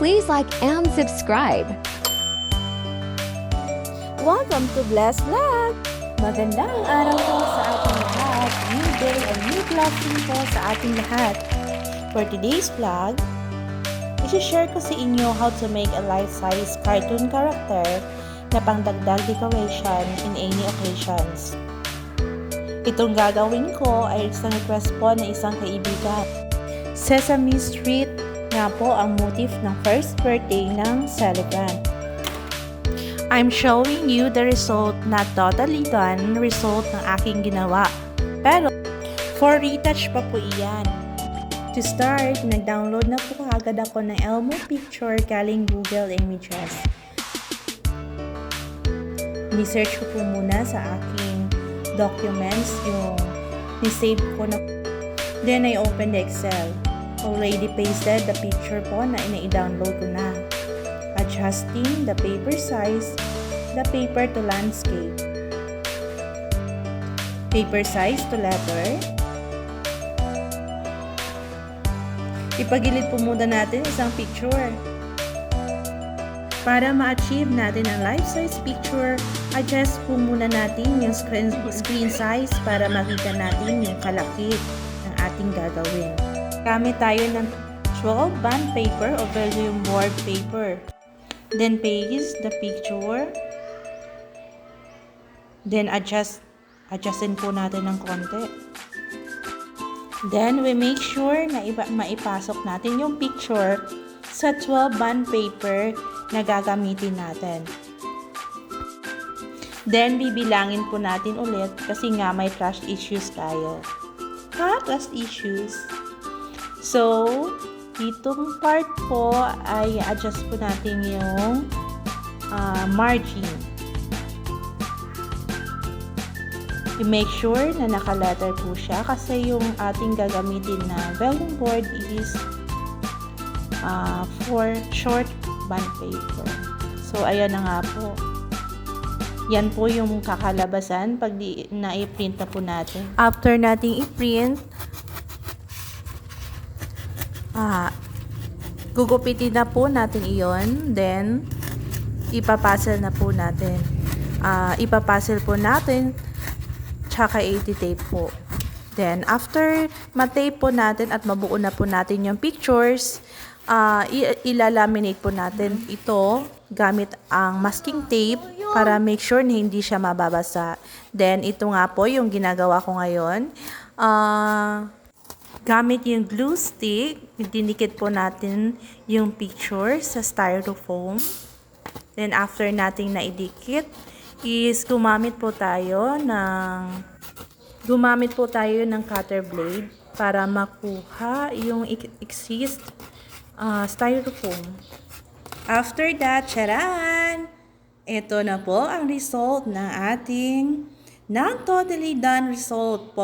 please like and subscribe. Welcome to Bless Vlog! Magandang araw po sa ating lahat. New day and new blessing po sa ating lahat. For today's vlog, isi-share ko sa inyo how to make a life-size cartoon character na pangdagdag decoration in any occasions. Itong gagawin ko ay isang request po ng isang kaibigan. Sesame Street nga po ang motif ng first birthday ng celebrant. I'm showing you the result, not totally done result ng aking ginawa. Pero, for retouch pa po iyan. To start, nag-download na po agad ako ng Elmo picture galing Google Images. Ni-search ko po muna sa aking documents yung ni-save ko na. Then, I opened the Excel. Already pasted the picture po na ina-download ko na. Adjusting the paper size, the paper to landscape, paper size to letter. Ipagilid po muna natin isang picture. Para ma-achieve natin ang life-size picture, adjust po muna natin yung screen size para makita natin yung kalakip ng ating gagawin. Gamit tayo ng 12 bond paper o volume board paper. Then paste the picture. Then adjustin po natin ng konti. Then we make sure na maipasok natin yung picture sa 12 bond paper na gagamitin natin. Then bibilangin po natin ulit kasi nga may trust issues tayo. Trust issues. So, itong part po ay adjust po natin yung margin. I-make sure na naka-letter po siya kasi yung ating gagamitin na vellum board is for short bond paper. So, ayan na nga po. Yan po yung kakalabasan pag na-i-print na po natin. After nating i-print, gugupitin na po natin iyon, then ipapuzzle na po natin. Ipapuzzle po natin, tsaka i-tape po. Then, after ma-tape po natin at mabuo na po natin yung pictures, ilalaminate po natin ito gamit ang masking tape para make sure na hindi siya mababasa. Then, ito nga po yung ginagawa ko ngayon. Gamit yung glue stick, dinikit po natin yung picture sa styrofoam. Then after nating naidikit, is gumamit po tayo ng cutter blade para makuha yung exist styrofoam. After that, charan! Ito na po ang result ng ating non-totally done result po.